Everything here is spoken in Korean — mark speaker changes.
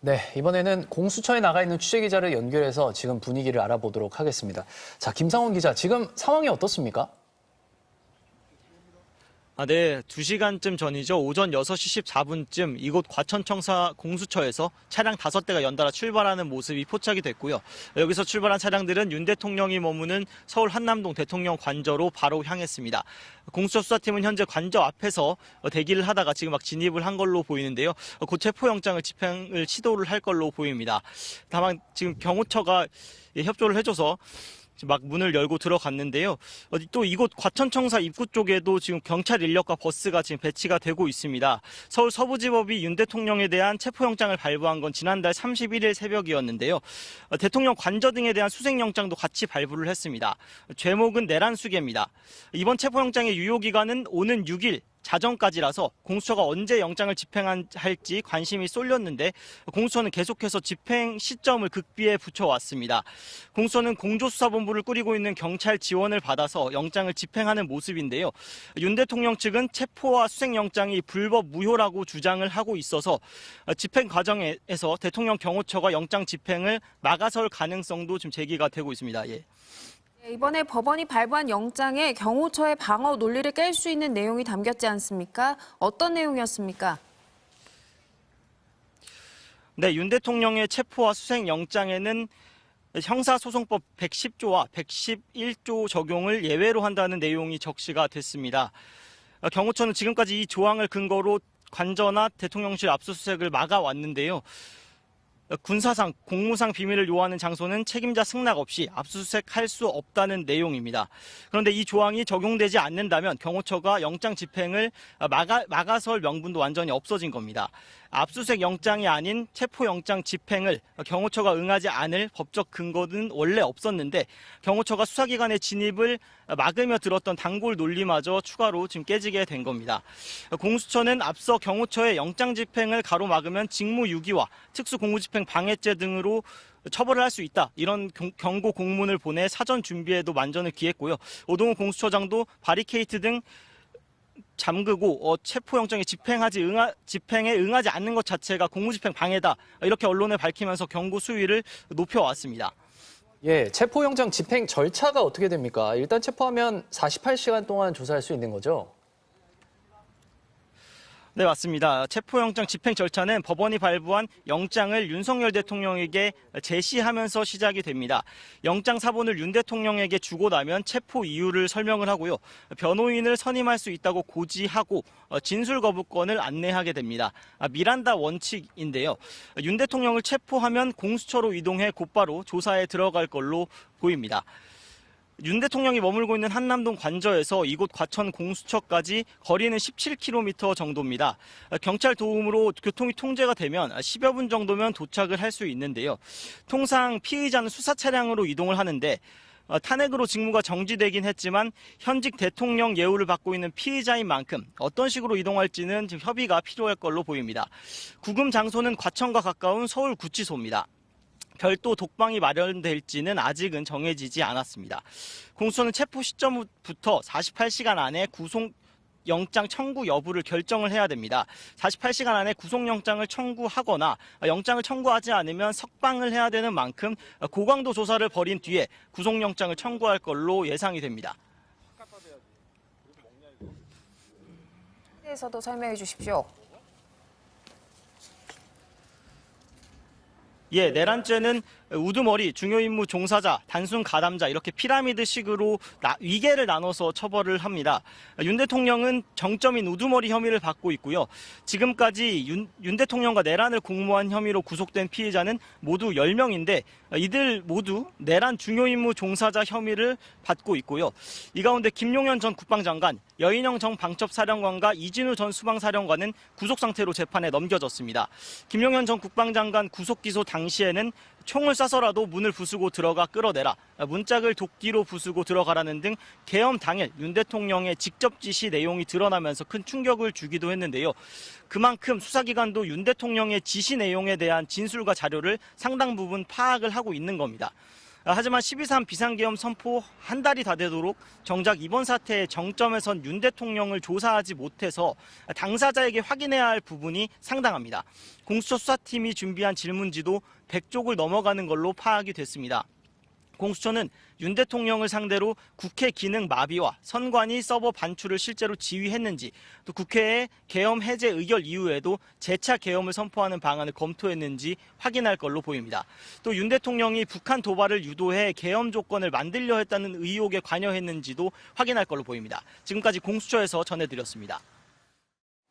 Speaker 1: 네, 이번에는 공수처에 나가 있는 취재기자를 연결해서 지금 분위기를 알아보도록 하겠습니다. 자, 김상훈 기자, 지금 상황이 어떻습니까?
Speaker 2: 네, 2시간쯤 전이죠. 오전 6시 14분쯤 이곳 과천청사 공수처에서 차량 5대가 연달아 출발하는 모습이 포착이 됐고요. 여기서 출발한 차량들은 윤 대통령이 머무는 서울 한남동 대통령 관저로 바로 향했습니다. 공수처 수사팀은 현재 관저 앞에서 대기를 하다가 지금 막 진입을 한 걸로 보이는데요. 곧 체포영장을 집행을 시도를 할 걸로 보입니다. 다만 지금 경호처가 협조를 해줘서 막 문을 열고 들어갔는데요. 또 이곳 과천청사 입구 쪽에도 지금 경찰 인력과 버스가 지금 배치가 되고 있습니다. 서울 서부지법이 윤 대통령에 대한 체포영장을 발부한 건 지난달 31일 새벽이었는데요. 대통령 관저 등에 대한 수색영장도 같이 발부를 했습니다. 죄목은 내란수계입니다. 이번 체포영장의 유효기간은 오는 6일 자정까지라서 공수처가 언제 영장을 집행할지 관심이 쏠렸는데 공수처는 계속해서 집행 시점을 극비에 붙여왔습니다. 공수처는 공조수사본부를 꾸리고 있는 경찰 지원을 받아서 영장을 집행하는 모습인데요. 윤 대통령 측은 체포와 수색영장이 불법 무효라고 주장을 하고 있어서 집행 과정에서 대통령 경호처가 영장 집행을 막아설 가능성도 지금 제기가 되고 있습니다. 예.
Speaker 3: 이번에 법원이 발부한 영장에 경호처의 방어 논리를 깰 수 있는 내용이 담겼지 않습니까? 어떤 내용이었습니까?
Speaker 2: 네, 윤 대통령의 체포와 수색 영장에는 형사소송법 110조와 111조 적용을 예외로 한다는 내용이 적시가 됐습니다. 경호처는 지금까지 이 조항을 근거로 관저나 대통령실 압수수색을 막아왔는데요. 군사상, 공무상 비밀을 요하는 장소는 책임자 승낙 없이 압수수색할 수 없다는 내용입니다. 그런데 이 조항이 적용되지 않는다면 경호처가 영장 집행을 막아설 명분도 완전히 없어진 겁니다. 압수수색 영장이 아닌 체포영장 집행을 경호처가 응하지 않을 법적 근거는 원래 없었는데 경호처가 수사기관의 진입을 막으며 들었던 단골 논리마저 추가로 지금 깨지게 된 겁니다. 공수처는 앞서 경호처의 영장 집행을 가로막으면 직무유기와 특수공무집행 방해죄 등으로 처벌을 할 수 있다. 이런 경고 공문을 보내 사전 준비에도 만전을 기했고요. 오동훈 공수처장도 바리케이트 등 잠그고 체포영장에 집행에 응하지 않는 것 자체가 공무집행 방해다. 이렇게 언론에 밝히면서 경고 수위를 높여왔습니다.
Speaker 1: 예, 체포영장 집행 절차가 어떻게 됩니까? 일단 체포하면 48시간 동안 조사할 수 있는 거죠?
Speaker 2: 네, 맞습니다. 체포영장 집행 절차는 법원이 발부한 영장을 윤석열 대통령에게 제시하면서 시작이 됩니다. 영장 사본을 윤 대통령에게 주고 나면 체포 이유를 설명을 하고요. 변호인을 선임할 수 있다고 고지하고 진술 거부권을 안내하게 됩니다. 미란다 원칙인데요. 윤 대통령을 체포하면 공수처로 이동해 곧바로 조사에 들어갈 걸로 보입니다. 윤 대통령이 머물고 있는 한남동 관저에서 이곳 과천 공수처까지 거리는 17km 정도입니다. 경찰 도움으로 교통이 통제가 되면 10여 분 정도면 도착을 할 수 있는데요. 통상 피의자는 수사 차량으로 이동을 하는데 탄핵으로 직무가 정지되긴 했지만 현직 대통령 예우를 받고 있는 피의자인 만큼 어떤 식으로 이동할지는 지금 협의가 필요할 걸로 보입니다. 구금 장소는 과천과 가까운 서울구치소입니다. 별도 독방이 마련될지는 아직은 정해지지 않았습니다. 공수처는 체포 시점부터 48시간 안에 구속영장 청구 여부를 결정을 해야 됩니다. 48시간 안에 구속영장을 청구하거나 영장을 청구하지 않으면 석방을 해야 되는 만큼 고강도 조사를 벌인 뒤에 구속영장을 청구할 걸로 예상이 됩니다.
Speaker 3: 에서도 설명해 주십시오.
Speaker 2: 예, 내란죄는 우두머리, 중요임무 종사자, 단순 가담자 이렇게 피라미드식으로 위계를 나눠서 처벌을 합니다. 윤 대통령은 정점인 우두머리 혐의를 받고 있고요. 지금까지 윤 대통령과 내란을 공모한 혐의로 구속된 피해자는 모두 10명인데 이들 모두 내란 중요임무 종사자 혐의를 받고 있고요. 이 가운데 김용현 전 국방장관, 여인영 전 방첩사령관과 이진우 전 수방사령관은 구속 상태로 재판에 넘겨졌습니다. 김용현 전 국방장관 구속 기소 당시에는 총을 쏴서라도 문을 부수고 들어가 끌어내라, 문짝을 도끼로 부수고 들어가라는 등 계엄 당일 윤 대통령의 직접 지시 내용이 드러나면서 큰 충격을 주기도 했는데요. 그만큼 수사기관도 윤 대통령의 지시 내용에 대한 진술과 자료를 상당 부분 파악을 하고 있는 겁니다. 하지만 12.3 비상계엄 선포 한 달이 다 되도록 정작 이번 사태의 정점에선 윤 대통령을 조사하지 못해서 당사자에게 확인해야 할 부분이 상당합니다. 공수처 수사팀이 준비한 질문지도 100쪽을 넘어가는 걸로 파악이 됐습니다. 공수처는 윤 대통령을 상대로 국회 기능 마비와 선관위 서버 반출을 실제로 지휘했는지, 또 국회의 계엄 해제 의결 이후에도 재차 계엄을 선포하는 방안을 검토했는지 확인할 걸로 보입니다. 또 윤 대통령이 북한 도발을 유도해 계엄 조건을 만들려 했다는 의혹에 관여했는지도 확인할 걸로 보입니다. 지금까지 공수처에서 전해드렸습니다.